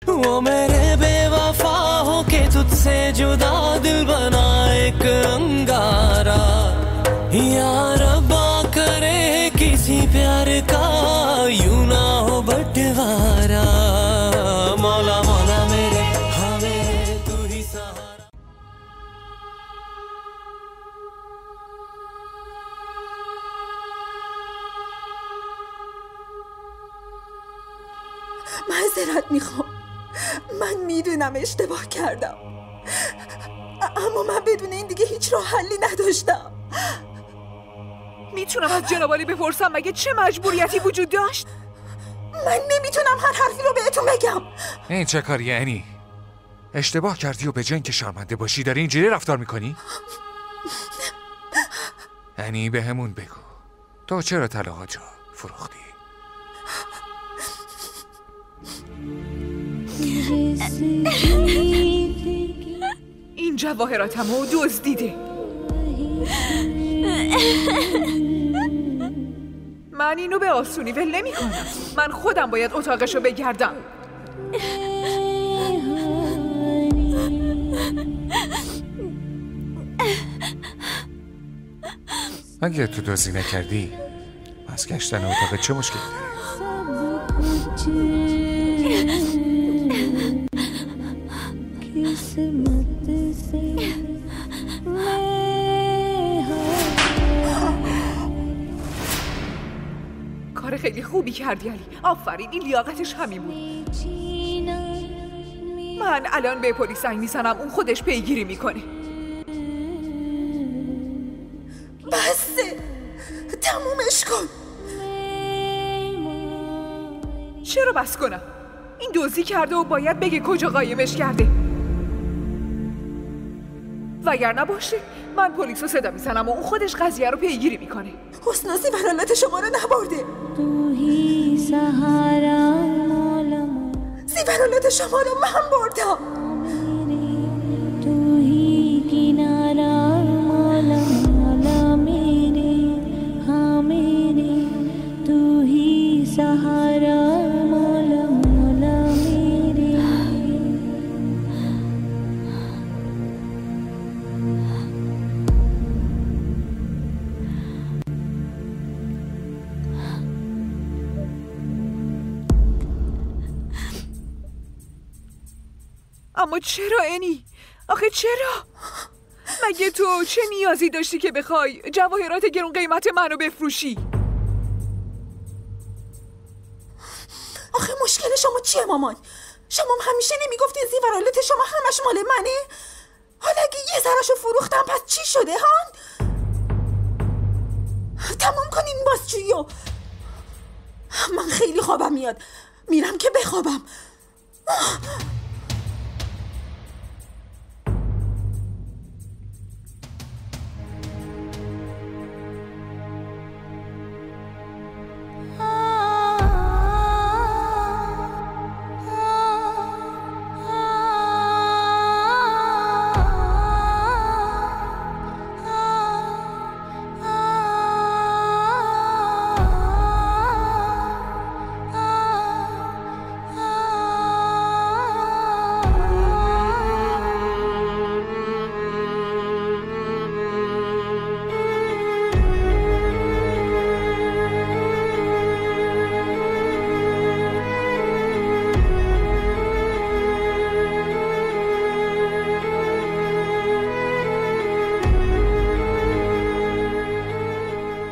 वो मेरे बेवफा हो के तुझसे जुदा दिल बना एक अंगारा या रब्बा करे किसी प्यार का यूं ना हो बंटवारा मौला मौला मेरे हाँ मेरे तू ही सहारा معذرت میخوام من میدونم اشتباه کردم اما من بدون این دیگه هیچ راه حلی نداشتم میتونم از جناب عالی بپرسم مگه چه مجبوریتی وجود داشت؟ من نمیتونم هر حرفی رو بهتون بگم این چه کاریه انی؟ اشتباه کردی و به جای اینکه شرمنده باشی داری اینجوری رفتار میکنی؟ انی به همون بگو تو چرا طلاهاجو فروختی؟ این جواهراتمو دزدیده. من اینو به آسونی ول نمی‌کنم. من خودم باید اتاقشو بگردم. اگه تو دزدی نکردی از گشتن اتاق چه مشکلی داری؟ کار خیلی خوبی کردی علی. آفرین این لیاقتش همین بود. من الان به پلیس زنگ میزنم اون خودش پیگیری میکنه. بسه تمومش کن. چرا بس کنم؟ این دزدی کرده و باید بگه کجا قایمش کرده. وگر نباشه من پلیس رو صدا میزنم و اون خودش قضیه رو پیگیری میکنه. حسنا زیورالات شما رو نبرده. زیورالات شما رو من بردم. اما چرا انی؟ آخه چرا؟ مگه تو چه نیازی داشتی که بخوای جواهرات گرون قیمت منو بفروشی؟ آخه مشکل شما چیه مامان؟ شما همیشه نمیگفتین زیورالات شما همش مال منه؟ حالا اگه یه ذره‌شو فروختم پس چی شده هان؟ تمام کنین بازجوییو. من خیلی خوابم میاد. میرم که بخوابم.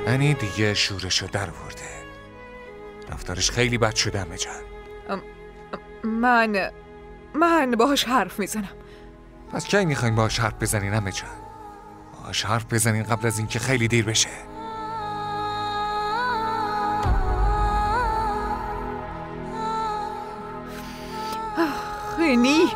انی دیگه شورشو در ورده. رفتارش خیلی بد شده همه جان. من باهاش حرف میزنم. پس کی میخواین باهاش حرف بزنین همه جان؟ باهاش حرف بزنین قبل از اینکه خیلی دیر بشه. انی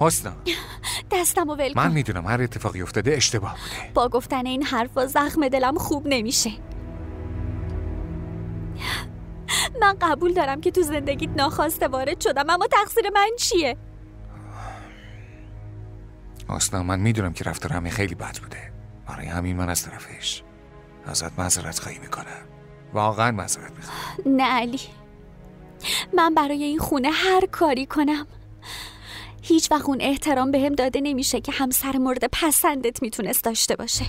حسنا دستمو ول کن. من میدونم هر اتفاقی افتاده اشتباه بوده. با گفتن این حرفا زخم دلم خوب نمیشه. من قبول دارم که تو زندگیت ناخواسته وارد شدم، اما تقصیر من چیه؟ حسنا من میدونم که رفتار همین خیلی بد بوده. برای همین من از طرفش ازت معذرت خواهی میکنم. واقعا معذرت میخوام. نه علی، من برای این خونه هر کاری کنم هیچ وقت اون احترام بهم داده نمیشه که همسر مورد پسندت میتونست داشته باشه.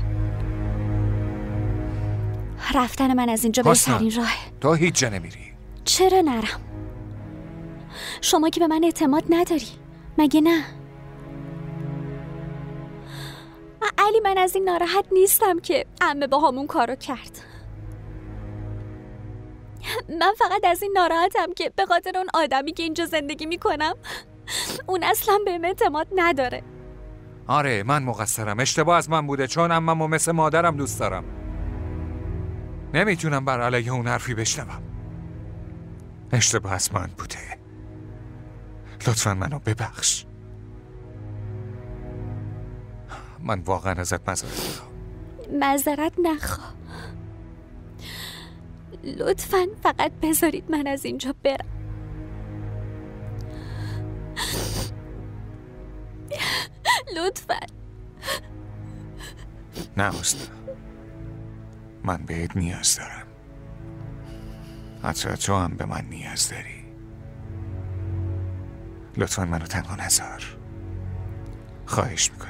رفتن من از اینجا بهترین راهه. تو هیچ جا نمیری. چرا نرم؟ شما که به من اعتماد نداری مگه نه؟ علی من از این ناراحت نیستم که عمه با همون کارو کرد. من فقط از این ناراحتم که به خاطر اون آدمی که اینجا زندگی میکنم اون اصلا بهم اعتماد نداره. آره من مقصرم، اشتباه از من بوده، چون عمه‌مو مثل مادرم دوست دارم. نمیتونم بر علیه اون حرفی بشنوم. اشتباه از من بوده. لطفاً منو ببخش. من واقعا ازت معذرت میخوام. معذرت نخواه. لطفاً فقط بذارید من از اینجا برم. لطفاً. نه حسنا، من بهت نیاز دارم. حتی تو هم به من نیاز داری. لطفاً منو تنها نذار. خواهش میکنم.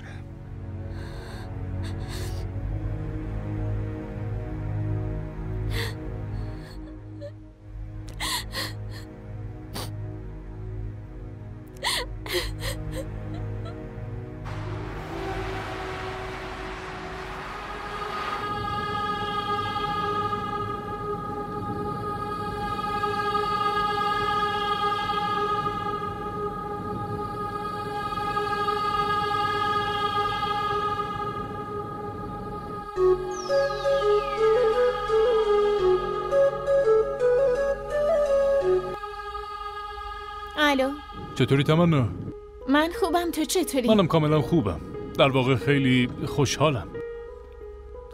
الو، چطوری تمنا؟ من خوبم، تو چطوری؟ منم کاملا خوبم. در واقع خیلی خوشحالم.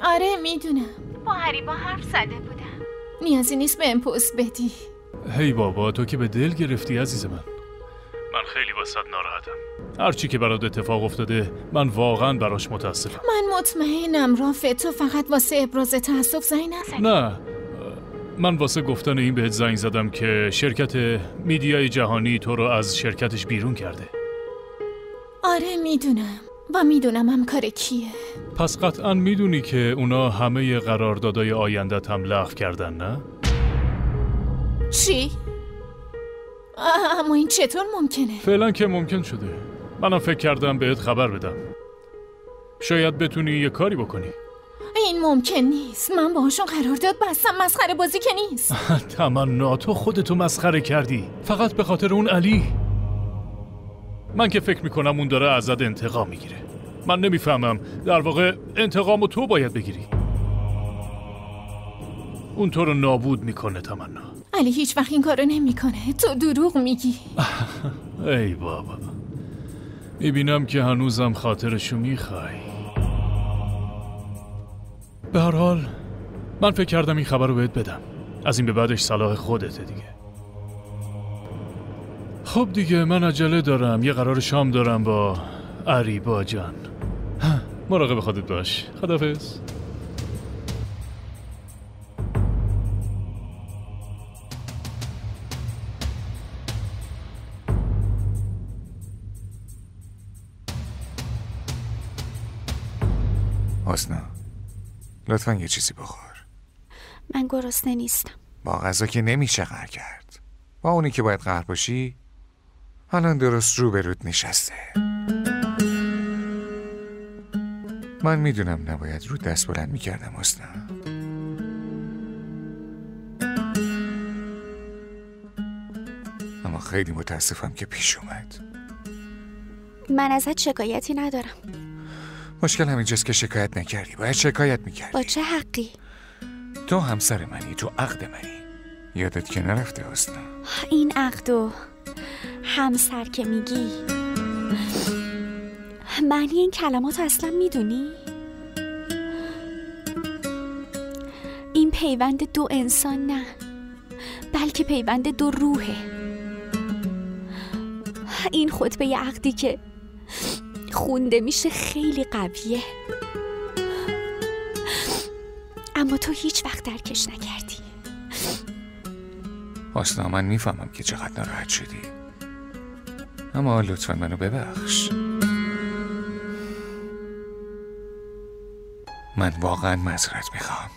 آره میدونم، با هریبا حرف زده بودم. نیازی نیست بهم پوست بدی. هی بابا، تو که به دل گرفتی عزیز من. من خیلی واسه ناراحتم. هرچی که برات اتفاق افتاده من واقعا براش متاسفم. من مطمئنم رافع، تو فقط واسه ابراز تأسف زنگ نزدی. نه، من واسه گفتن این بهت زنگ زدم که شرکت میدیای جهانی تو رو از شرکتش بیرون کرده. آره میدونم و میدونم هم کار کیه. پس قطعا میدونی که اونا همه قراردادهای آیندت هم لغو کردن، نه؟ چی؟ اما این چطور ممکنه؟ فعلا که ممکن شده. منم فکر کردم بهت خبر بدم. شاید بتونی یه کاری بکنی. این ممکن نیست. من باهاشون قرارداد بستم، مسخره بازی که نیست. تمنا، تو خودتو مسخره کردی فقط به خاطر اون علی. من که فکر میکنم اون داره ازت انتقام میگیره. من نمیفهمم، در واقع انتقامو تو باید بگیری. اون تو رو نابود میکنه تمنا. علی هیچ وقت این کارو نمیکنه. تو دروغ میگی. ای بابا، میبینم که هنوزم خاطرشو میخوای. به هر حال من فکر کردم این خبر رو بهت بدم. از این به بعدش صلاح خودته دیگه. خب دیگه من عجله دارم، یه قرار شام دارم با هریبا جان. مراقب خودت باش. خداحافظ. حسنا لطفاً یه چیزی بخور. من گرسنه نیستم. با غذا که نمیشه قهر کرد. با اونی که باید قهر باشی الان درست روبروت نشسته. من میدونم نباید رو دست بلند میکردم حسنا. اما خیلی متاسفم که پیش اومد. من ازت شکایتی ندارم. مشکل همینجاست که شکایت نکردی. باید شکایت میکردی. با چه حقی؟ تو همسر منی، تو عقد منی. یادت که نرفته حسنا. این عقد و همسر که میگی معنی این کلمات اصلا میدونی؟ این پیوند دو انسان نه، بلکه پیوند دو روحه. این خطبه عقدی که خونده میشه خیلی قویه، اما تو هیچ وقت درکش نکردی. حسنا من میفهمم که چقدر ناراحت شدی، اما لطفا منو ببخش. من واقعا معذرت میخوام.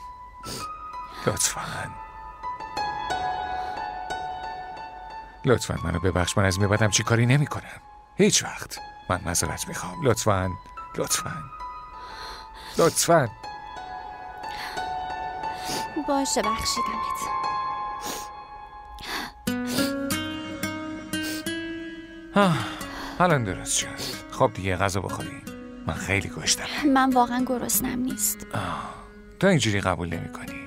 لطفا منو ببخش. من از این به بعدم چی کاری نمی کنم هیچ وقت. من معذرت میخوام. لطفا باشه بخشیدمت. الان درست شد. خب دیگه غذا بخوریم. من خیلی گشتم. من واقعا گرسنم نیست. تو اینجوری قبول نمی کنی.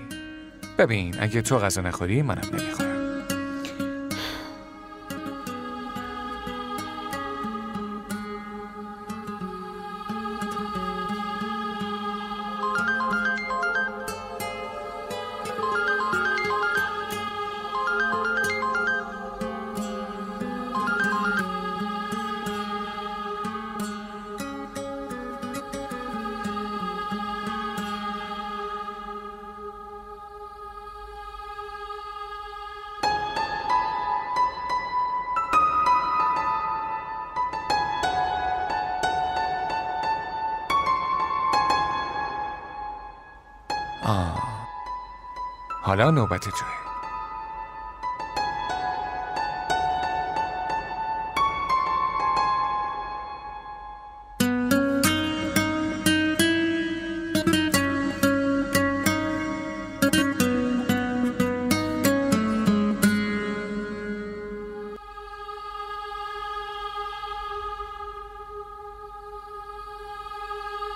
ببین اگه تو غذا نخوری منم نمیخورم. حالا نوبت توه.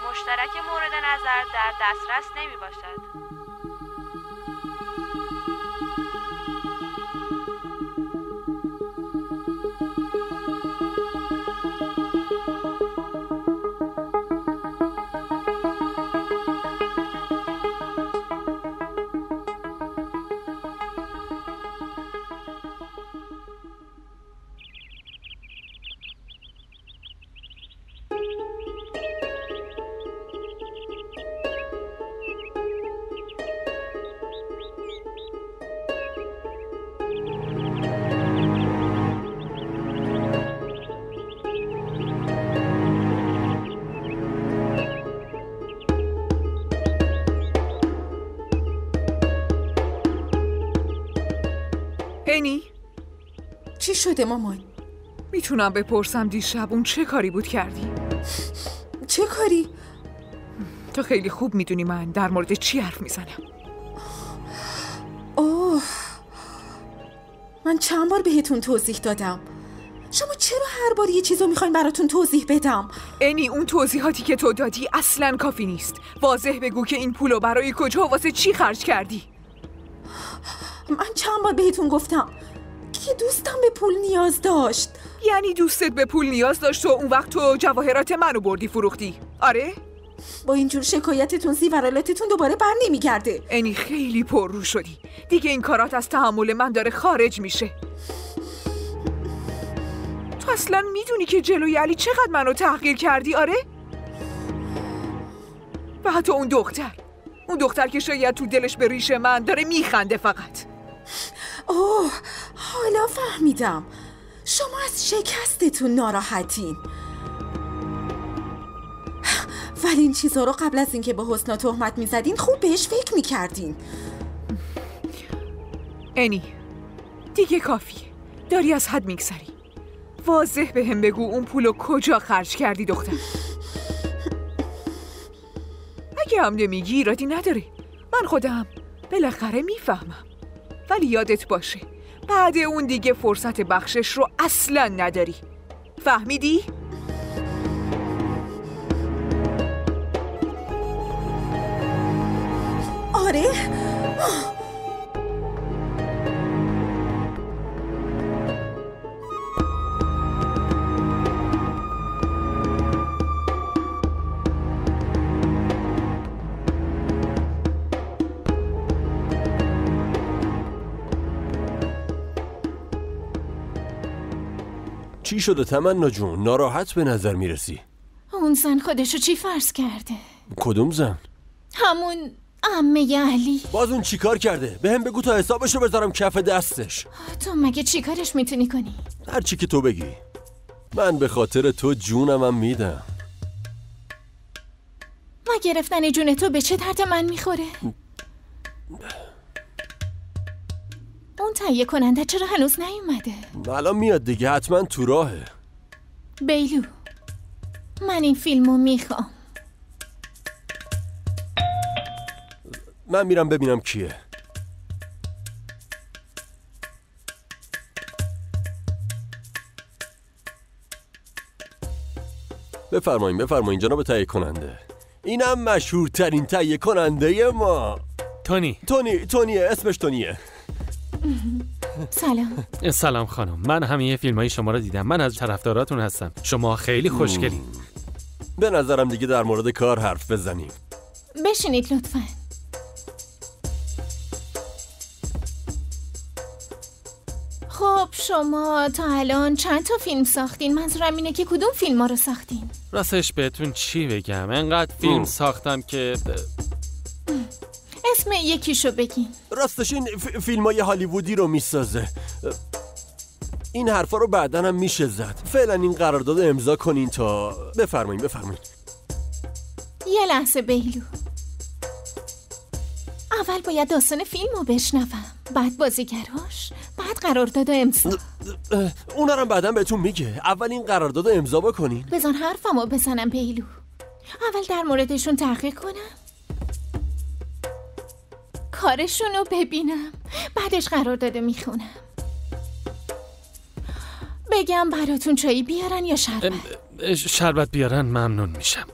مشترک مورد نظر در دسترس نمی باشد. انی؟ چی شده مامان؟ میتونم بپرسم دیشب اون چه کاری بود کردی؟ چه کاری؟ تو خیلی خوب میدونی من در مورد چی حرف میزنم. اوه، من چند بار بهتون توضیح دادم. شما چرا هر بار یه چیزو میخواین براتون توضیح بدم؟ انی اون توضیحاتی که تو دادی اصلاً کافی نیست. واضح بگو که این پولو برای کجا و واسه چی خرج کردی؟ من چند بار بهتون گفتم که دوستم به پول نیاز داشت. یعنی دوستت به پول نیاز داشت و اون وقت تو جواهرات منو بردی فروختی؟ آره؟ با اینجور شکایتتون زیورالاتتون دوباره بر نمیگرده. انی خیلی پررو شدی. دیگه این کارات از تحمل من داره خارج میشه. تو اصلا میدونی که جلوی علی چقدر منو تحقیر کردی؟ آره؟ و حتی اون دختر که شاید تو دلش به ریش من داره میخنده فقط. اوه، حالا فهمیدم. شما از شکستتون ناراحتین، ولی این چیزها رو قبل از اینکه به حسنا تهمت میزدین خوب بهش فکر میکردین. انی دیگه کافیه، داری از حد میگذری. واضح به هم بگو اون پولو کجا خرج کردی دختر. اگه هم نمیگی ایرادی نداره، من خودم بالاخره میفهمم. ولی یادت باشه بعد اون دیگه فرصت بخشش رو اصلا نداری. فهمیدی؟ آره؟ چی شده تمنا جون؟ ناراحت به نظر میرسی. اون زن خودشو چی فرض کرده؟ کدوم زن؟ همون عمه علی. باز اون چی کار کرده؟ به هم بگو تا حسابشو بذارم کف دستش. تو مگه چی کارش میتونی کنی؟ هر چی که تو بگی. من به خاطر تو جونمم میدم. ما گرفتن جون تو به چه درد من میخوره؟ اون تهیه کننده چرا هنوز نیومده؟ الان میاد دیگه، حتما تو راهه. بیلو، من این فیلمو میخوام. من میرم ببینم کیه. بفرمایین جناب تهیه کننده. اینم مشهورترین تهیه کننده ما. تونیه، اسمش تونیه. سلام خانم، من همه فیلمای شما رو دیدم. من از طرفداراتون هستم. شما خیلی خوشگلین. به نظرم دیگه در مورد کار حرف بزنیم. بشینید لطفاً. خب شما تا الان چند تا فیلم ساختین؟ منظورم اینه که کدوم فیلم ها رو ساختین؟ راستش بهتون چی بگم، انقدر فیلم ساختم که اسم یکیشو بگین. راستش این فیلمای هالیوودی رو میسازه. این حرفا رو بعداً هم میشه زد. فعلا این قرارداد امضا کنین تا بفرمایین. یه لحظه بیلو، اول باید داستان فیلم رو بشنوم، بعد بازیگراش، بعد قرارداد امضا. اونا رو بعداً بهتون میگه. اول این قرارداد امضا بکنین. بذار حرفمو بزنم بیلو. اول در موردشون تحقیق کنم، کارشون رو ببینم، بعدش قرارداد میخونم. بگم براتون چایی بیارن یا شربت؟ شربت بیارن ممنون میشم.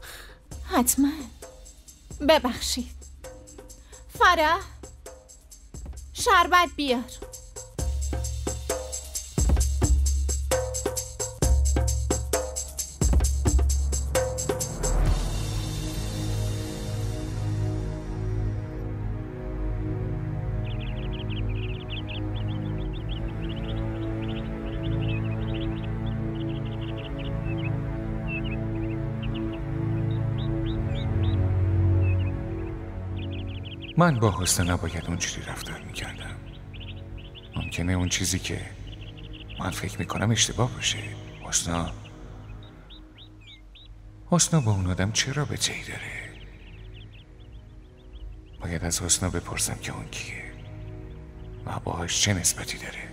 حتما. ببخشید فرح، شربت بیار. من با حسن نباید اونجوری رفتار میکردم. ممکنه اون چیزی که من فکر میکنم اشتباه باشه. حسنا با اون آدم چه رابطه‌ای داره؟ باید از حسنا بپرسم که اون کیه و باهاش چه نسبتی داره.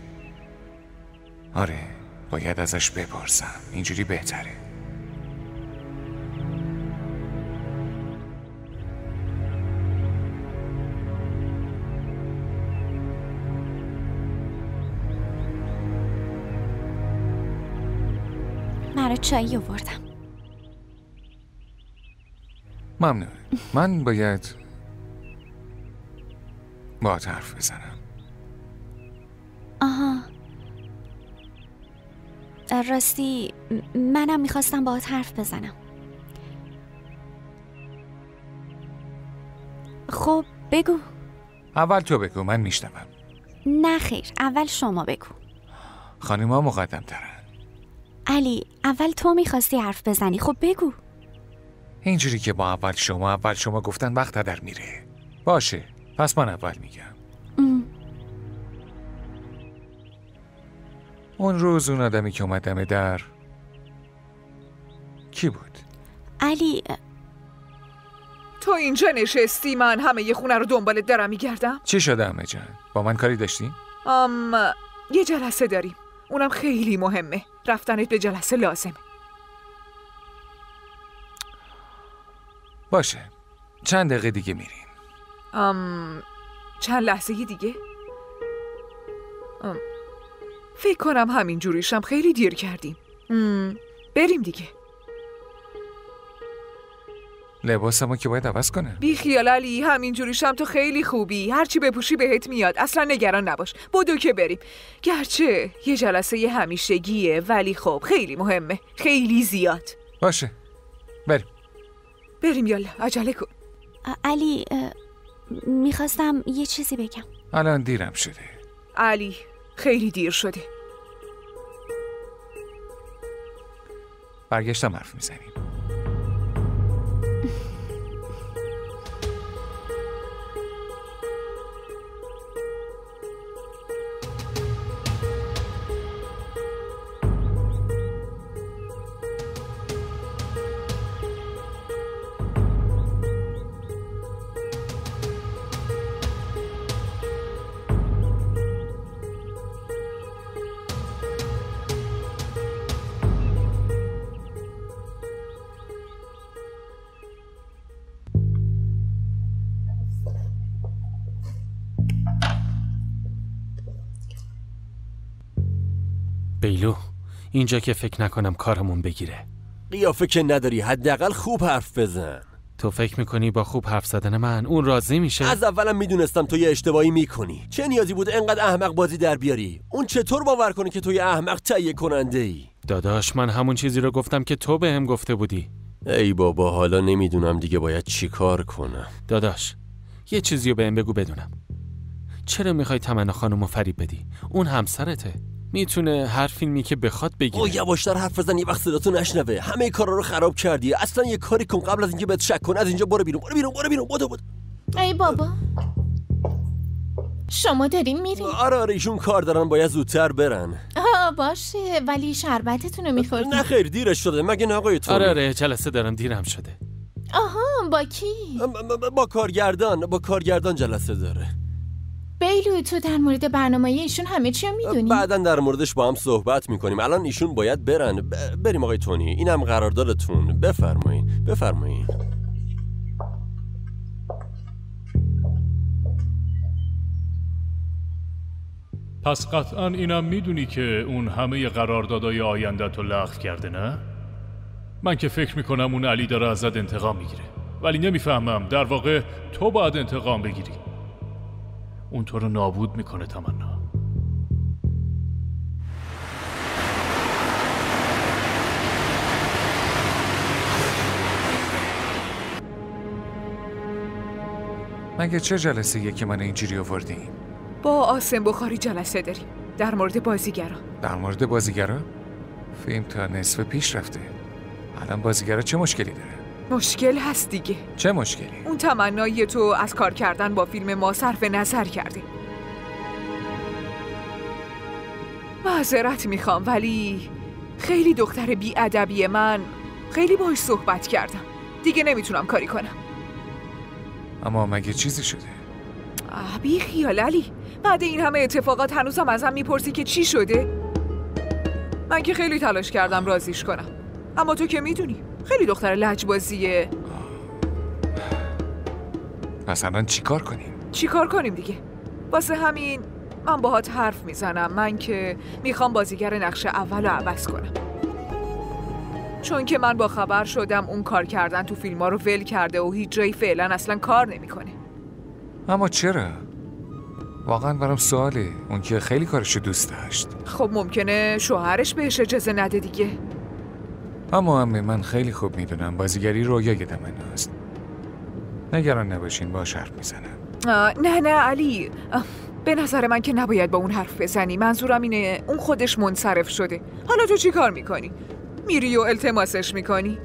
آره، باید ازش بپرسم. اینجوری بهتره. چایی آوردم. ممنون. من باید با حرف بزنم. آها، راستی منم میخواستم با حرف بزنم. خب بگو. اول تو بگو، من میشنوم. نه خیر، اول شما بگو. خانم‌ها مقدم ترن. علی، اول تو میخواستی حرف بزنی، خب بگو. اینجوری که با اول شما گفتن وقت هدر میره. باشه، پس من اول میگم. اون روز اون آدمی که اومد دم در کی بود؟ علی، تو اینجا نشستی، من همه یه خونه رو دنبالت دارم میگردم. چی شده عمه جان؟ با من کاری داشتی؟ یه جلسه داریم، اونم خیلی مهمه. رفتنت به جلسه لازمه. باشه، چند دقیقه دیگه میریم. چند لحظه دیگه؟ فکر کنم همین جوریشم خیلی دیر کردیم. بریم دیگه. لباسمو که باید عوض کنم. بی خیال علی، همین جوریشم تو خیلی خوبی. هرچی بپوشی بهت میاد، اصلا نگران نباش. بدو که بریم. گرچه یه جلسه همیشگیه، ولی خب خیلی مهمه، خیلی زیاد. باشه، بریم یالا، عجله کن. علی، میخواستم یه چیزی بگم. الان دیرم شده. علی، خیلی دیر شده. برگشتم حرف میزنیم. بیلو، اینجا که فکر نکنم کارمون بگیره. قیافه که نداری، حداقل خوب حرف بزن. تو فکر میکنی با خوب حرف زدن من اون راضی میشه؟ از اولم میدونستم تو یه اشتباهی میکنی. چه نیازی بود انقدر احمق بازی در بیاری؟ اون چطور باور کنه که تو یه احمق تهیه کننده ای؟ داداش، من همون چیزی رو گفتم که تو بهم گفته بودی. ای بابا، حالا نمیدونم دیگه باید چی کار کنم. داداش، یه چیزی رو بهم بگو بدونم. چرا میخوای تمنا خانومو فریب بدی؟ اون همسرته. میتونه هر فیلمی که بخواد بگیره. او یواشتر حرف بزن، یه وقت صداتو نشنوه. همه کارا رو خراب کردی. اصلا یه کاری کن قبل از اینکه بهت شک کنه. از اینجا برو بیرون، برو بیرون، برو بیرون، بدو. ای بابا، شما دارین میرین؟ آره ایشون کار دارن، باید زودتر برن. باشه، ولی شربتتون رو میخوردین؟ نه خیر، دیرش شده. مگه نه آقای تو؟ آره جلسه دارم، دیرم شده. آها، با کی؟ با کارگردان جلسه داره. بیلو، تو در مورد برنامه ایشون همه چی رو میدونی؟ بعداً در موردش با هم صحبت میکنیم. الان ایشون باید برن. بریم آقای تونی، اینم قراردادتون. بفرمایین. پس قطعاً اینم میدونی که اون همه قراردادهای آینده تو لغو کرده، نه؟ من که فکر میکنم اون علی داره ازت انتقام میگیره، ولی نمیفهمم در واقع تو باید انتقام بگیری. اون تو رو نابود میکنه. تمنا، مگه چه جلسه‌ایه که من اینجوری آوردیم؟ با آسم بخاری جلسه داریم در مورد بازیگران. در مورد بازیگرا؟ فیلم تا نصف پیش رفته. الان بازیگرا چه مشکلی داره؟ مشکل هست دیگه. چه مشکلی؟ اون تمنای تو از کار کردن با فیلم ما صرف نظر کردی. معذرت میخوام، ولی خیلی دختر بی‌ادبی من. خیلی باهاش صحبت کردم، دیگه نمیتونم کاری کنم. اما مگه چیزی شده؟ بی خیال علی، بعد این همه اتفاقات هنوزم ازم میپرسی که چی شده؟ من که خیلی تلاش کردم راضیش کنم، اما تو که میدونی خیلی دختر لجبازیه. پس الان چیکار کنیم؟ چیکار کنیم دیگه؟ واسه همین من باهات حرف میزنم. من که میخوام بازیگر نقش اول رو عوض کنم، چون که من با خبر شدم اون کار کردن تو فیلم ها رو ول کرده و هیچ جایی فعلا اصلا کار نمیکنه. اما چرا؟ واقعا برام سواله. اون که خیلی کارشو دوست داشت. خب ممکنه شوهرش بهش اجازه نده دیگه. اما من خیلی خوب میدونم بازیگری رویای تمناست. نگران نباشین، باهاش حرف میزنم. نه علی، به نظر من که نباید با اون حرف بزنی. منظورم اینه اون خودش منصرف شده. حالا تو چی کار میکنی؟ میری و التماسش میکنی؟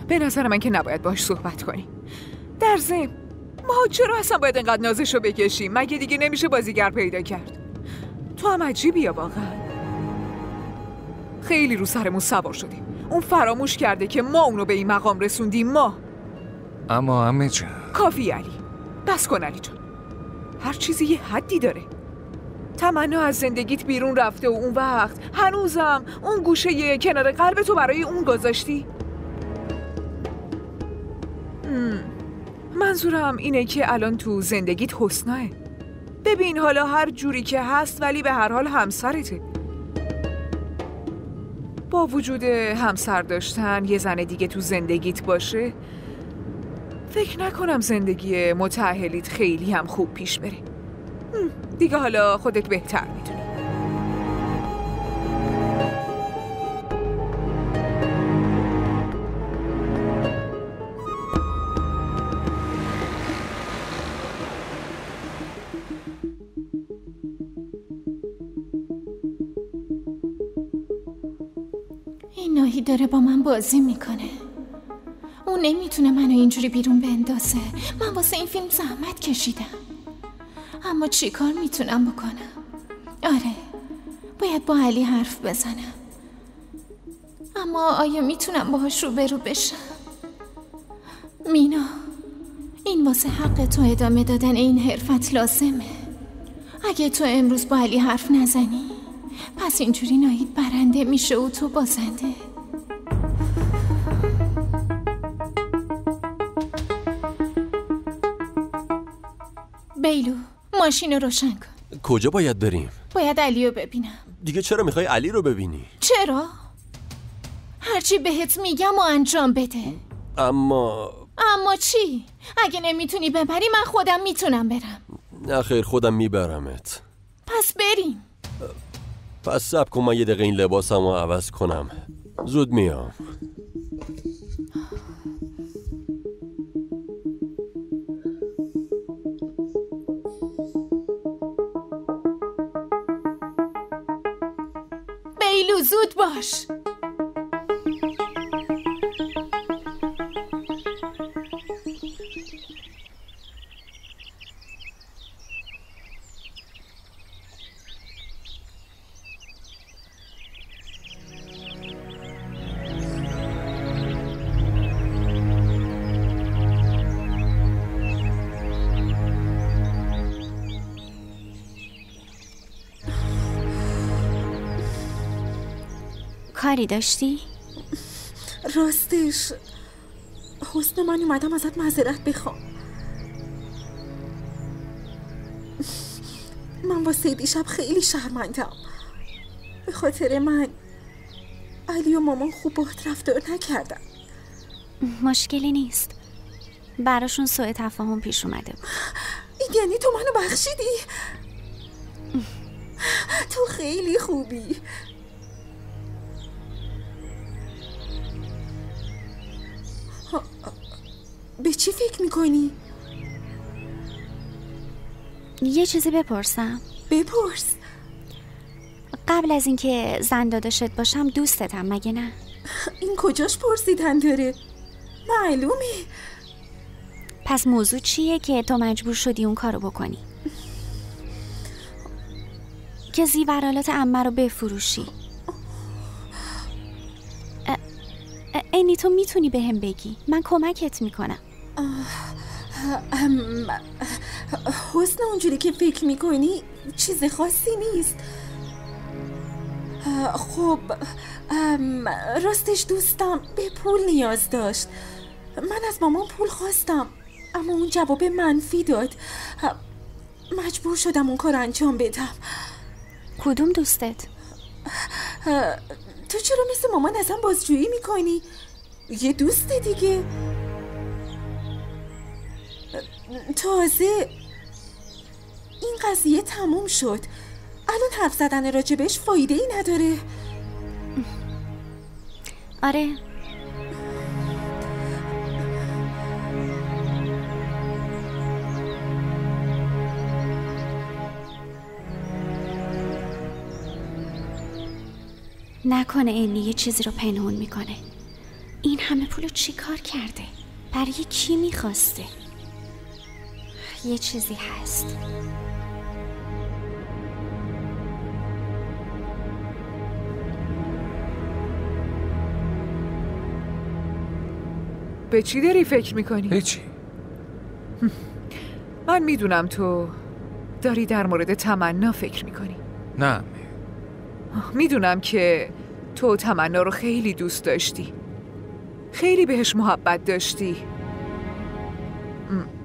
به نظر من که نباید باهاش صحبت کنی. در ضمن ما چرا اصلا باید انقدر نازشو بکشیم؟ مگه دیگه نمیشه بازیگر پیدا کرد؟ تو هم عجیبی واقعا. خیلی رو سرمون سوار شدیم. اون فراموش کرده که ما اونو به این مقام رسوندیم. ما. اما عمه جان، کافی علی، بس کن علی جان. هر چیزی یه حدی داره. تمنا از زندگیت بیرون رفته و اون وقت هنوزم اون گوشه کنار قلب تو برای اون گذاشتی؟ منظورم اینه که الان تو زندگیت حسناه. ببین حالا هر جوری که هست ولی به هر حال همسرته. با وجود همسر داشتن یه زن دیگه تو زندگیت باشه، فکر نکنم زندگی متأهلیت خیلی هم خوب پیش بره. دیگه حالا خودت بهتر میدونی. ناهید داره با من بازی میکنه. اون نمیتونه منو اینجوری بیرون بندازه. من واسه این فیلم زحمت کشیدم، اما چی کار میتونم بکنم؟ آره، باید با علی حرف بزنم، اما آیا میتونم باهاش روبرو بشم؟ مینا، این واسه حق تو ادامه دادن این حرفت لازمه. اگه تو امروز با علی حرف نزنی، پس اینجوری ناهید برنده میشه و تو بازنده. بیلو، ماشین رو روشن کن. کجا باید بریم؟ باید علی رو ببینم. دیگه چرا میخوای علی رو ببینی؟ چرا؟ هرچی بهت میگم و انجام بده. اما چی؟ اگه نمیتونی ببری من خودم میتونم برم. نه خیر، خودم میبرمت. پس بریم. پس صبر کن، من یه دقیقه این لباسم رو عوض کنم. زود میام. بیلو زود باش. کاری داشتی؟ راستش حسن، من اومدم ازت معذرت بخوام. من واسه دیشب خیلی شرمندم. به خاطر من علی و مامان خوب باهات رفتار نکردن. مشکلی نیست، براشون سوء تفاهم پیش اومده بود. این یعنی تو منو بخشیدی؟ تو خیلی خوبی. به چی فکر میکنی؟ یه چیزی بپرسم؟ بپرس. قبل از اینکه زن داداشت باشم دوستتم مگه نه؟ این کجاش پرسیدن داره؟ معلومه. پس موضوع چیه که تو مجبور شدی اون کارو بکنی؟ که زیورالات عمه رو بفروشی؟ اینی تو میتونی به هم بگی، من کمکت میکنم. حسن، اونجوری که فکر میکنی چیز خاصی نیست. خب راستش دوستم به پول نیاز داشت. من از مامان پول خواستم اما اون جواب منفی داد. مجبور شدم اون کار انجام بدم. کدوم دوستت؟ تو چرا مثل مامان ازم بازجویی میکنی؟ یه دوست دیگه. تازه این قضیه تموم شد. الان حرف زدن راجبش فایده ای نداره. آره. نکنه اینی یه چیزی رو پنهون میکنه. این همه پولو چی کار کرده؟ برای کی میخواسته؟ یه چیزی هست. به چی داری فکر میکنی؟ هیچی. من میدونم تو داری در مورد تمنا فکر میکنی. نه، میدونم که تو تمنا رو خیلی دوست داشتی، خیلی بهش محبت داشتی.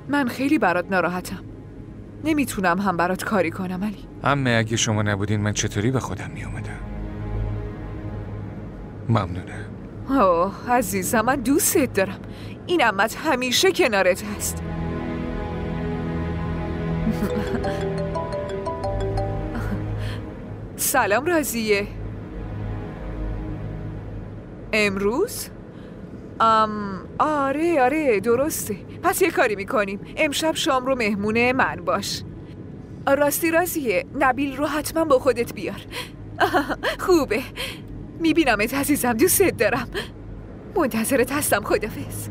من خیلی برات ناراحتم. نمیتونم هم برات کاری کنم علی. عمه اگه شما نبودین من چطوری به خودم میومدم؟ ممنونم. اوه عزیزم، من دوستت دارم. این عمت همیشه کنارت هست. سلام راضیه. امروز؟ آره درسته. پس یه کاری میکنیم، امشب شام رو مهمون من باش. راستی راضیه، نبیل رو حتما با خودت بیار. خوبه. میبینمت عزیزم، دوست دارم. منتظرت هستم. خدافظ.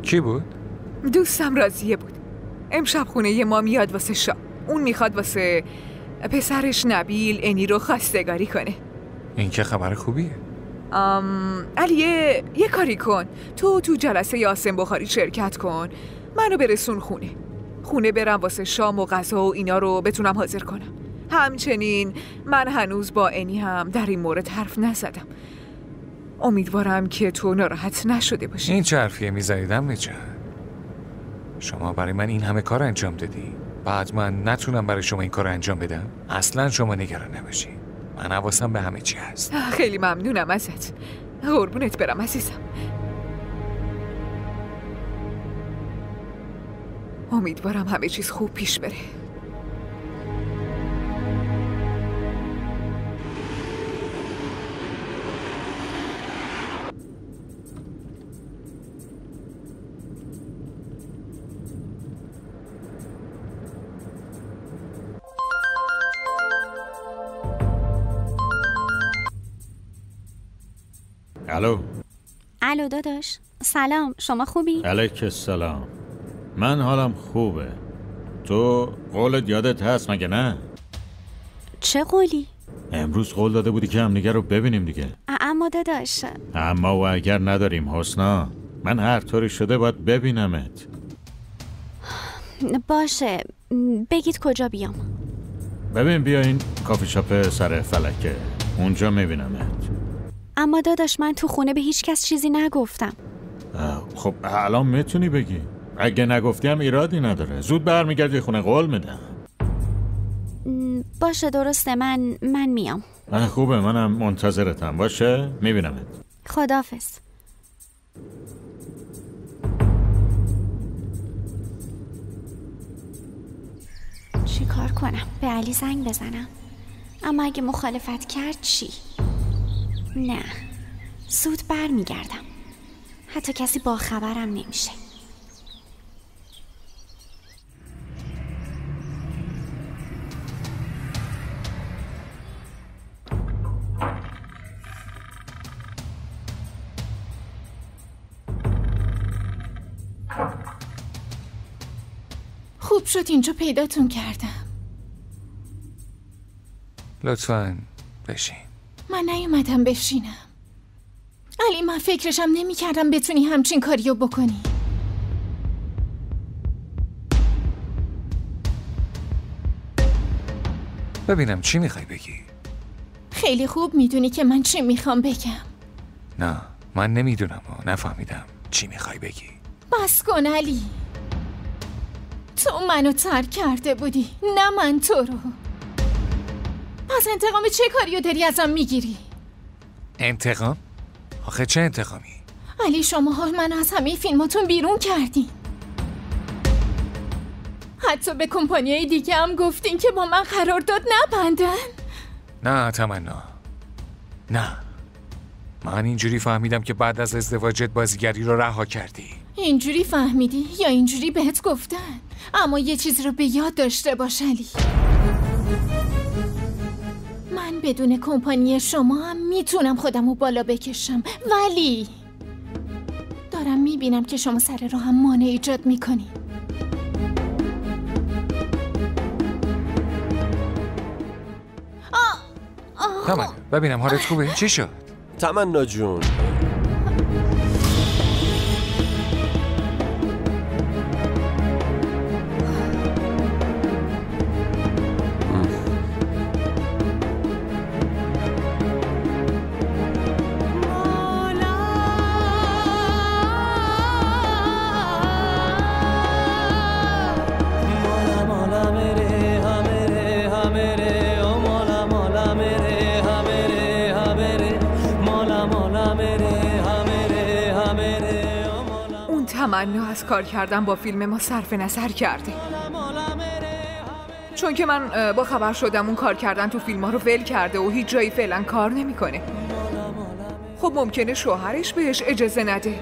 کی بود؟ دوستم راضیه بود. امشب خونه ما میاد واسه شام. اون میخواد واسه پسرش نبیل انی رو خواستگاری کنه. این که خبر خوبیه. علی یه کاری کن. تو جلسه یاسم بخاری شرکت کن. منو برسون خونه برم واسه شام و غذا و اینا رو بتونم حاضر کنم. همچنین من هنوز با انی هم در این مورد حرف نزدم. امیدوارم که تو ناراحت نشده باشی. این چه حرفیه میزنیدم نجات؟ شما برای من این همه کار انجام دادی، بعد من نتونم برای شما این کار انجام بدم؟ اصلا شما نگران نباشی، من حواسم به همه چی هست. خیلی ممنونم ازت. قربونت برم عزیزم. امیدوارم همه چیز خوب پیش بره. الو داداش، سلام، شما خوبی؟ علیک السلام. من حالم خوبه. تو قولت یادت هست مگه نه؟ چه قولی؟ امروز قول داده بودی که همدیگه رو ببینیم دیگه. اما داداش، اما و اگر نداریم حسنا. من هر طوری شده باید ببینمت. باشه، بگید کجا بیام. ببین بیا این کافی شاپ سر فلکه، اونجا میبینمت. اما داداش من تو خونه به هیچ کس چیزی نگفتم. خب الان میتونی بگی. اگه نگفتی هم ایرادی نداره. زود برمیگردی خونه، قول میدم. باشه درسته، من میام. خوبه، منم منتظرتم. باشه میبینمت. خداحافظ. چی کار کنم؟ به علی زنگ بزنم؟ اما اگه مخالفت کرد چی؟ نه، زود برمیگردم. حتی کسی با خبرم نمیشه. خوب شد اینجا پیداتون کردم. لطفاً بشین. من نیومدم بشینم. علی، من فکرشم نمی کردم بتونی همچین کاریو بکنی. ببینم چی میخوای بگی؟ خیلی خوب میدونی که من چی میخوام بگم. نه، من نمیدونم و نفهمیدم چی میخوای بگی. بس کن علی. تو منو ترک کرده بودی، نه من تو رو. پس انتقام چه کاریو داری ازم میگیری؟ انتقام؟ آخه چه انتقامی؟ علی، شماها منو از همه فیلماتون بیرون کردین. حتی به کمپانیای دیگه هم گفتین که با من قرارداد نبندن. نه تمنا، نه. من اینجوری فهمیدم که بعد از ازدواجت بازیگری رو رها کردی. اینجوری فهمیدی یا اینجوری بهت گفتن؟ اما یه چیز رو به یاد داشته باش علی. من بدون کمپانی شما هم میتونم خودم رو بالا بکشم، ولی دارم میبینم که شما سر راه هم مانع ایجاد میکنی. تمنا، ببینم حالت خوبه؟ چی شد؟ تمنا جون، تمنا از کار کردن با فیلم ما صرف نظر کرده، چون که من با خبر شدم اون کار کردن تو فیلم ها رو ول کرده و هیچ جایی فعلا کار نمیکنه. خب ممکنه شوهرش بهش اجازه نده.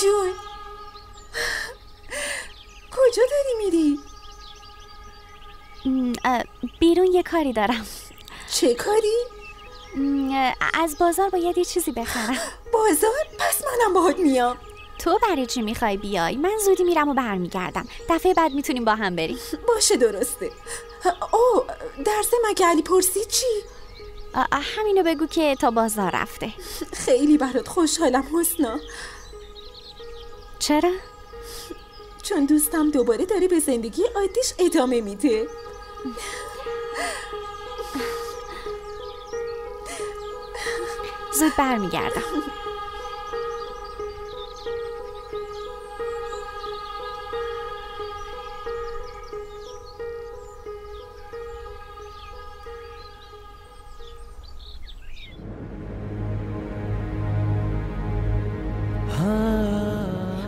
جون، کجا داری میری؟ بیرون یه کاری دارم. چه کاری؟ از بازار باید یه چیزی بخرم. بازار؟ پس منم باهات میام. تو برای چی میخوای بیای؟ من زودی میرم و برمیگردم. دفعه بعد میتونیم با هم بریم. باشه درسته. اوه درس مگه علی پرسید چی؟ همینو بگو که تا بازار رفته. خیلی برات خوشحالم حسنا. چرا؟ چون دوستم دوباره داره به زندگی عادیش ادامه میده. زود برمیگردم.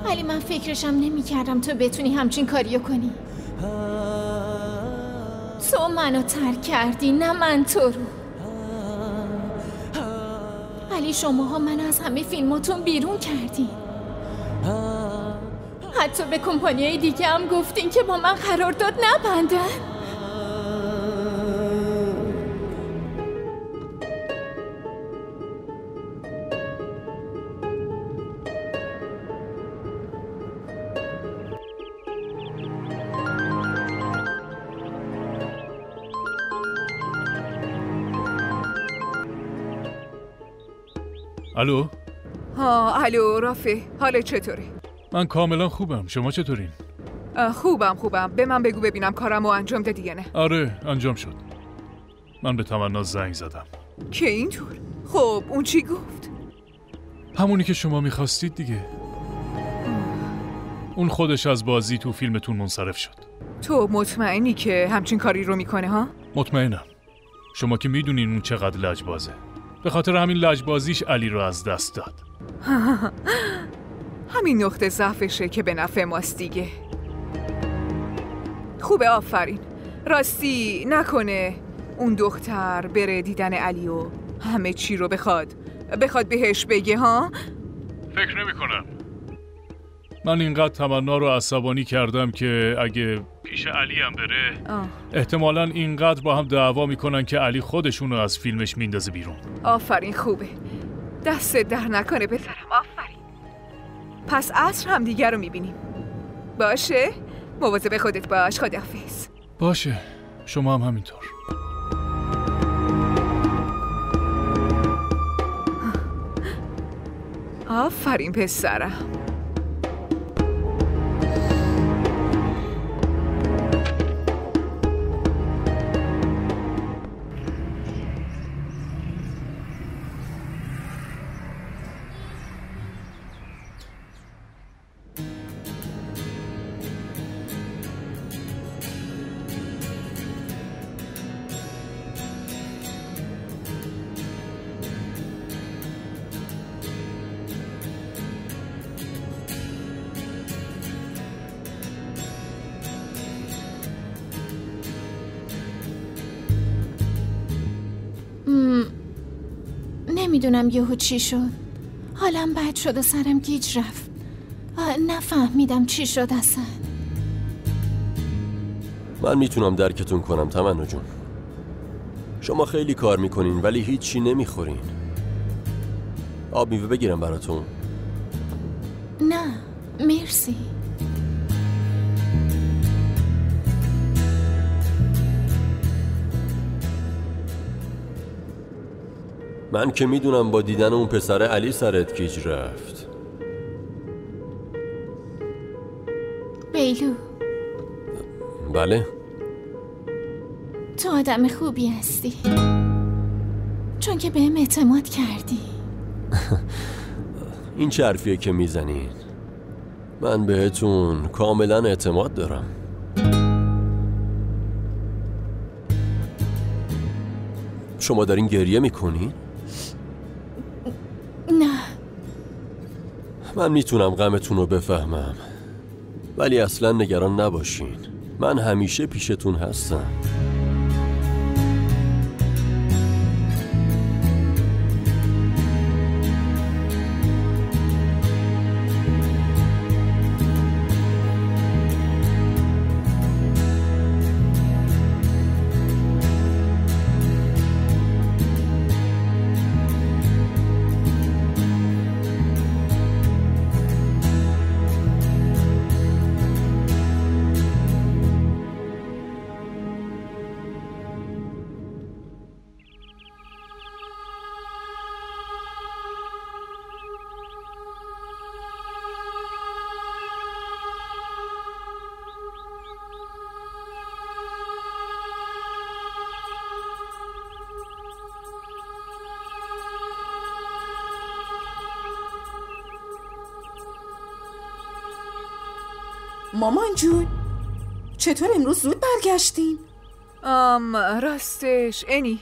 علی من فکرشم نمی کردم تو بتونی همچین کاریو کنی. تو منو ترک کردی نه من تو رو. علی شماها منو از همه فیلماتون بیرون کردین. حتی به کمپانیای دیگه هم گفتین که با من قرارداد نبندن. الو؟ الو رافی، حالت چطوره؟ من کاملا خوبم. شما چطورین؟ خوبم. به من بگو ببینم کارمو انجام دادی یا نه؟ آره انجام شد. من به تمنا زنگ زدم. که اینطور؟ خب اون چی گفت؟ همونی که شما میخواستید دیگه. اون خودش از بازی تو فیلمتون منصرف شد. تو مطمئنی که همچین کاری رو میکنه ها؟ مطمئنم. شما که میدونین اون چقدر لجبازه. به خاطر همین لجبازیش علی رو از دست داد. همین نقطه ضعفشه که به نفع ماست دیگه. خوبه آفرین. راستی نکنه اون دختر بره دیدن علی و همه چی رو بخواد بهش بگه ها؟ فکر نمی کنم. من اینقدر تمنا رو عصبانی کردم که اگه پیش علی هم بره احتمالاً اینقدر با هم دعوا میکنن که علی خودشونو از فیلمش میندازه بیرون. آفرین خوبه. دست در نکنه پسرم. آفرین. پس عصر هم دیگر رو میبینیم. باشه؟ مواظب خودت باش. خداحافظ. باشه. شما هم همینطور. آفرین پسرم. نمیدونم یهو چی شد. حالم بد شد و سرم گیج رفت. نفهمیدم چی شد اصلا. من میتونم درکتون کنم تمنا جون. شما خیلی کار میکنین ولی هیچی نمیخورین. آب میوه بگیرم براتون؟ نه مرسی. من که میدونم با دیدن اون پسر علی سرت گیج رفت. بیلو. بله؟ تو آدم خوبی هستی، چون که بهم اعتماد کردی. این چه حرفیه که میزنین؟ من بهتون کاملا اعتماد دارم. شما دارین گریه میکنین؟ نه. من میتونم غمتون رو بفهمم، ولی اصلا نگران نباشین. من همیشه پیشتون هستم. مامان جون چطور امروز زود برگشتین؟ راستش انی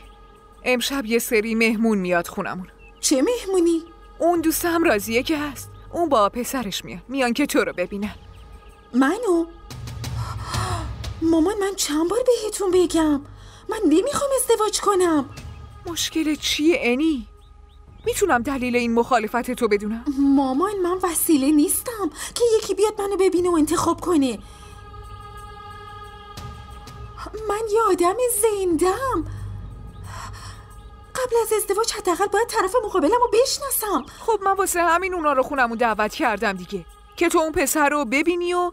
امشب یه سری مهمون میاد خونمون. چه مهمونی؟ اون دوستم راضیه که هست. اون با پسرش میان که تو رو ببینن. منو؟ مامان من چند بار بهتون بگم من نمیخوام ازدواج کنم. مشکل چیه انی؟ میتونم دلیل این مخالفت تو بدونم؟ مامان من وسیله نیستم که یکی بیاد منو ببینه و انتخاب کنه. من یه آدم زنده‌ام. قبل از ازدواج حداقل باید طرف مقابلم رو بشناسم. خب من واسه همین اونا رو خونمون دعوت کردم دیگه که تو اون پسر رو ببینی و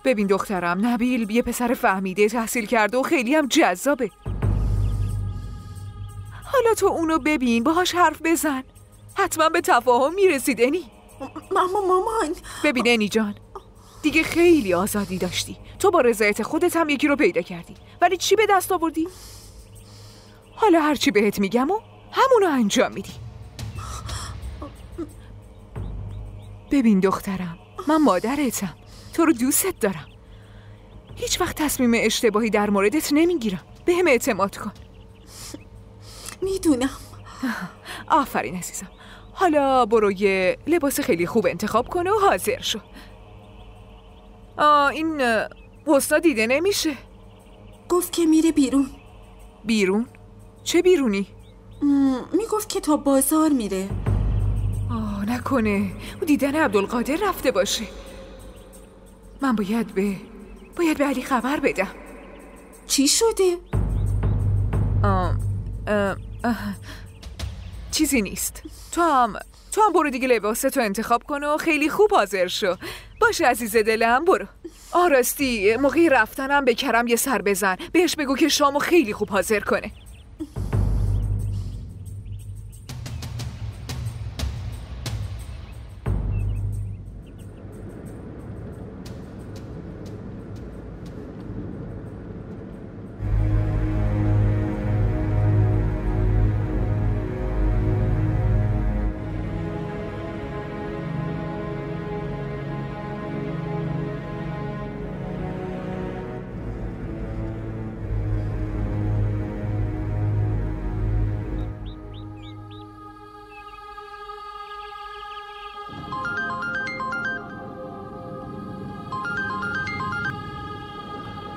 ببین دخترم، نبیل یه پسر فهمیده، تحصیل کرده و خیلی هم جذابه. حالا تو اونو ببین، باهاش حرف بزن، حتما به تفاهم میرسید. انی مامان ببین انی جان، دیگه خیلی آزادی داشتی. تو با رضایت خودت هم یکی رو پیدا کردی، ولی چی به دست آوردی؟ حالا هرچی بهت میگم و همونو انجام میدی. ببین دخترم، من مادرتم، تو رو دوستت دارم. هیچ وقت تصمیم اشتباهی در موردت نمیگیرم. بهم اعتماد کن. میدونم. آفرین عزیزم. حالا برو یه لباس خیلی خوب انتخاب کن و حاضر شو. این حسنا دیده نمیشه. گفت که میره بیرون. بیرون؟ چه بیرونی؟ میگفت که تا بازار میره. نکنه او دیدن عبدالقادر رفته باشه. من باید به علی خبر بدم. چی شده؟ چیزی نیست. تو هم برو دیگه لباستو انتخاب کن و خیلی خوب حاضر شو. باشه عزیز دلم، برو. راستی موقعی رفتنم به کرم یه سر بزن، بهش بگو که شامو خیلی خوب حاضر کنه.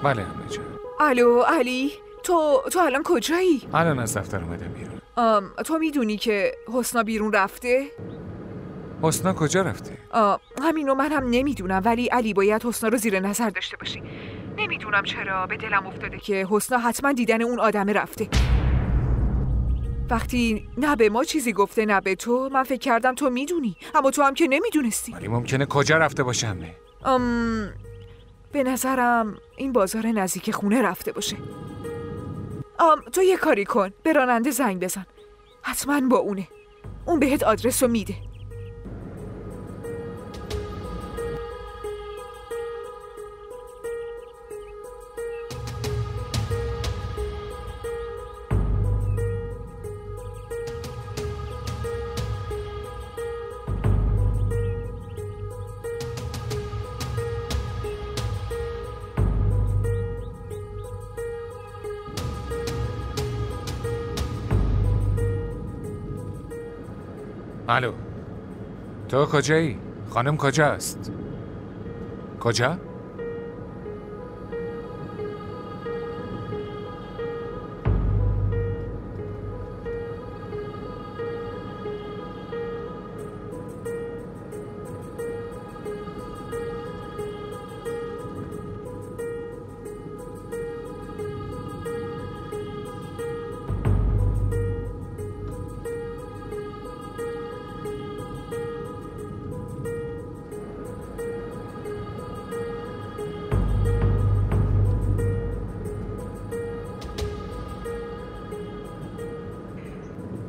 بله همه جان. الو علی، تو الان کجایی؟ الان از دفتر اومدم بیرون. تو میدونی که حسنا بیرون رفته؟ حسنا کجا رفته؟ همینو من هم نمیدونم، ولی علی باید حسنا رو زیر نظر داشته باشی. نمیدونم چرا به دلم افتاده که حسنا حتما دیدن اون آدمه رفته. وقتی نه به ما چیزی گفته نه به تو، من فکر کردم تو میدونی، اما تو هم که نمیدونستی. ولی ممکنه کجا رفته باشه همه؟ به نظرم این بازار نزدیک خونه رفته باشه. تو یه کاری کن، به راننده زنگ بزن، حتما با اونه، اون بهت آدرس رو میده. الو، تو کجایی؟ خانم کجاست؟ کجا؟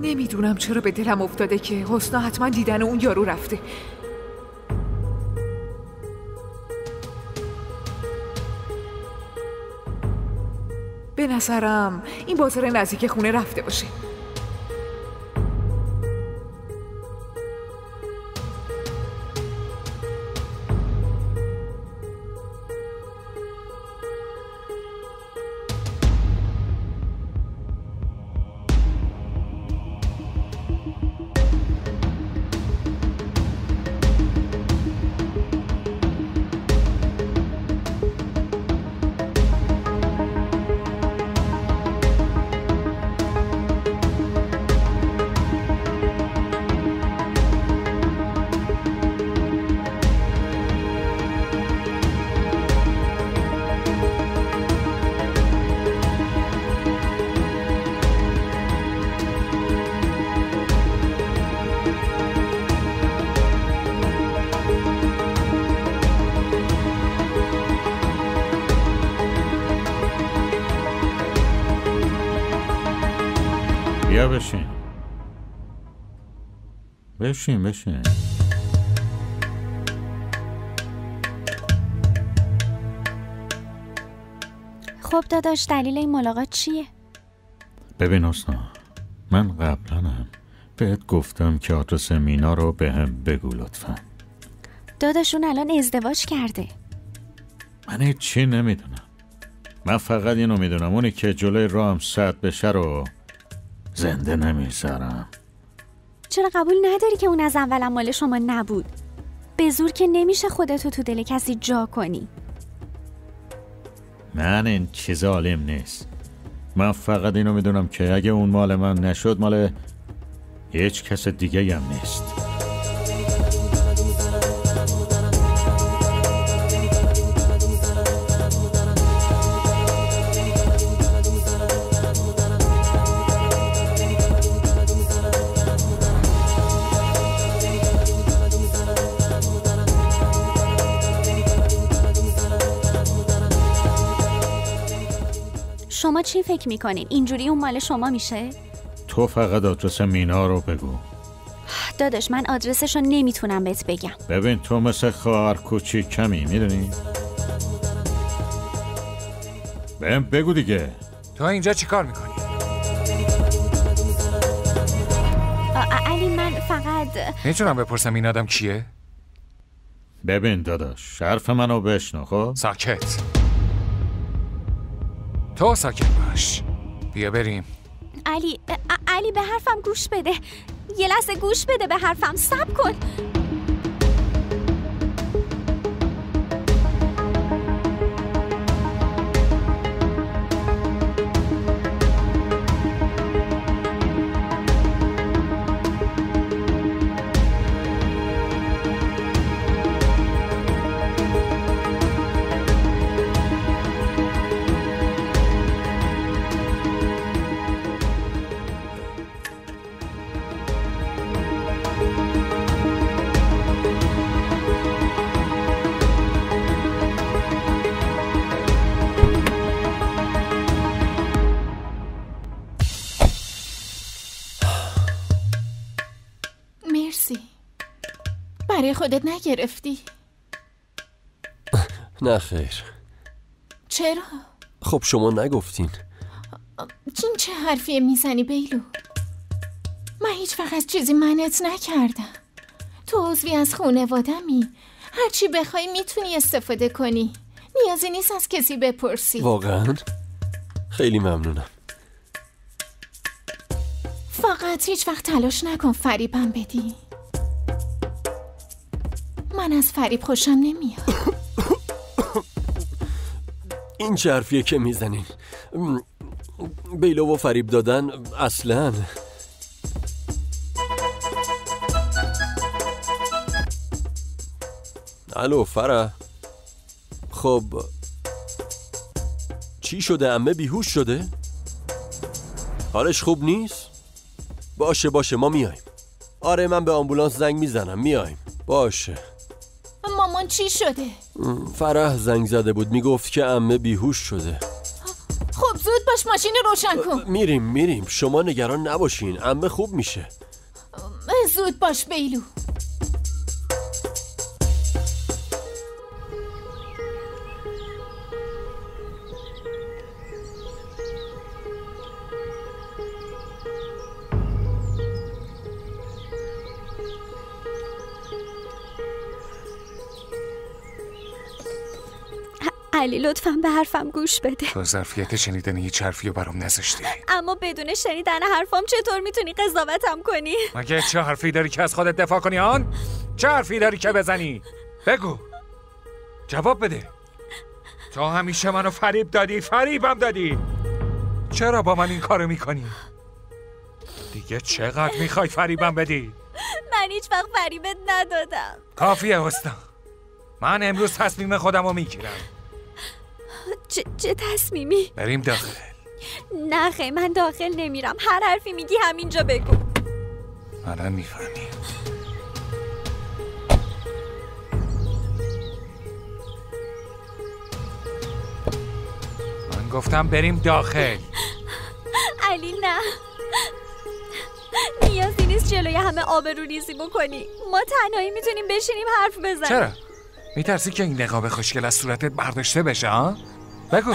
نمیدونم چرا به دلم افتاده که حسنا حتما دیدن اون یارو رفته. به نظرم این بازار نزدیک خونه رفته باشه. بیا بشین. بشین. خب داداش دلیل این ملاقات چیه؟ ببین حسنا، من قبلنم بهت گفتم که آدرس مینا رو به هم بگو لطفا. داداشون الان ازدواج کرده. من هیچ چی نمیدونم. من فقط اینو میدونم اونی که جلوی راهم سد بشه رو زنده نمیذارم. چرا قبول نداری که اون از اول مال شما نبود؟ به زور که نمیشه خودتو تو دل کسی جا کنی. من این چیزا عالم نیست. من فقط اینو میدونم که اگه اون مال من نشد مال هیچ کس دیگه هم نیست. شما چی فکر میکنین؟ اینجوری اون مال شما میشه؟ تو فقط آدرس مینا رو بگو. داداش من آدرسشو نمیتونم بهت بگم. ببین تو مثل خواهر کوچیک کمی، میدونی؟ بهم بگو دیگه. تو اینجا چی کار میکنی؟ علی من فقط میتونم بپرسم این آدم کیه؟ ببین داداش حرف منو بشنو. خب ساکت. تو ساکت باش. بیا بریم. علی به حرفم گوش بده. یه لحظه گوش بده به حرفم. صبر کن. برای خودت نگرفتی؟ نه خیر. چرا؟ خب شما نگفتین. این چه حرفیه میزنی بیلو؟ من هیچ وقت چیزی منت نکردم. تو عضوی از خانوادمی. هرچی بخوای میتونی استفاده کنی. نیازی نیست از کسی بپرسی. واقعا؟ خیلی ممنونم. فقط هیچ وقت تلاش نکن فریبم بدی. من از فریب خوشم نمیاد. این چه حرفیه که میزنین؟ بیلو و فریب دادن اصلاً. الو فرح. خب چی شده؟ عمه بیهوش شده؟ حالش خوب نیست؟ باشه ما میایم. آره من به آمبولانس زنگ میزنم میایم. باشه. مامان چی شده؟ فرح زنگ زده بود میگفت که عمه بیهوش شده. خب زود باش ماشین روشن کن. میریم شما نگران نباشین، عمه خوب میشه. زود باش بیلو. علی لطفاً به حرفم گوش بده. تو ظرفیت شنیدن هیچ حرفی رو برام نذاشتی. اما بدون شنیدن حرفام چطور میتونی قضاوتم کنی؟ مگه چه حرفی داری که از خودت دفاع کنی آن؟ چه حرفی داری که بزنی؟ بگو. جواب بده. تو همیشه منو فریب دادی، فریبم دادی. چرا با من این کارو میکنی؟ دیگه چقدر میخوای فریبم بدی؟ من هیچ وقت فریبت ندادم. کافیه حسنا. من امروز تصمیم خودم رو میگیرم. چه تصمیمی؟ بریم داخل. نه خیلی من داخل نمیرم. هر حرفی میگی همینجا بگو. الان میفهمی. من گفتم بریم داخل. علی نه. نیست جلوی همه آبروریزی بکنی. ما تنهایی میتونیم بشینیم حرف بزنیم. چرا؟ میترسی که این نقاب خوشگل از صورتت برداشته بشه ها؟ بگو.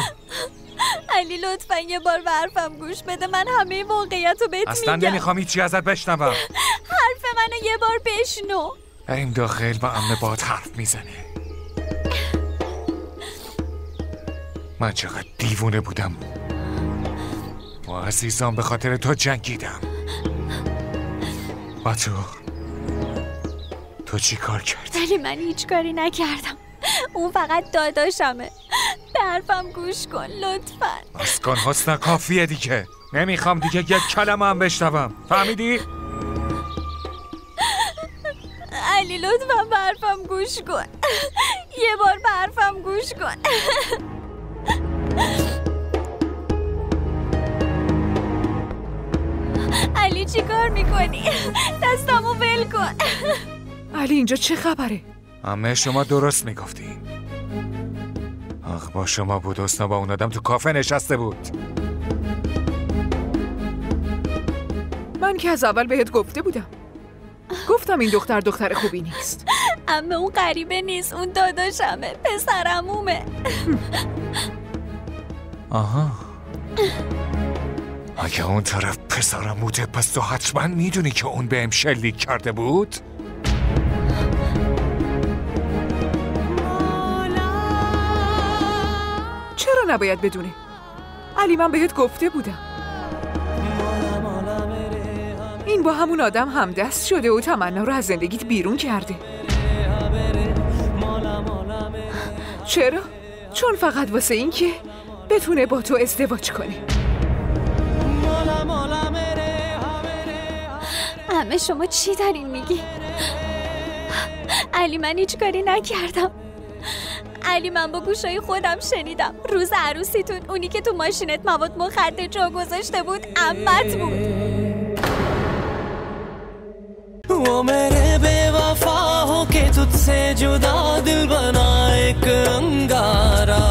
علی لطفا یه بار به حرفم گوش بده. من همه واقعیت رو بهت میگم. اصلا نمیخوام هیچی ازت بشنوم. حرف منو یه بار بشنو. بریم داخل با عمه باهات حرف میزنه. من چقدر دیوونه بودم. با عزیزان به خاطر تو جنگیدم. با تو چی کار کردی؟ ولی من هیچ کاری نکردم. اون فقط داداشمه. به حرفم گوش کن لطفا. بس کن حسنا، کافیه دیگه. نمیخوام دیگه یک کلمه هم بشنوم. فهمیدی؟ علی لطفا به حرفم گوش کن. یه بار به حرفم گوش کن. علی چی کار میکنی؟ دستمو ول کن. علی اینجا چه خبره؟ عمه شما درست میگفتی. آخ با شما بود. حسنا با اون آدم تو کافه نشسته بود. من که از اول بهت گفته بودم. گفتم این دختر خوبی نیست. عمه اون غریبه نیست، اون داداشمه، پسر عمومه. آها. اگه اون طرف پسرم بوده پس تو حتما میدونی که اون بهم شلیک کرده بود؟ چرا نباید بدونه؟ علی من بهت گفته بودم. این با همون آدم همدست شده و تمنا رو از زندگیت بیرون کرده. چرا؟ چون فقط واسه این که بتونه با تو ازدواج کنه. همه شما چی دارین میگی؟ علی من هیچ کاری نکردم. علی من با گوشای خودم شنیدم روز عروسیتون اونی که تو ماشینت مواد مخدر جا گذاشته بود عمت بود. वो मेरे बेवफा हो के तुझसे जुदा दिल बना एक अंगारा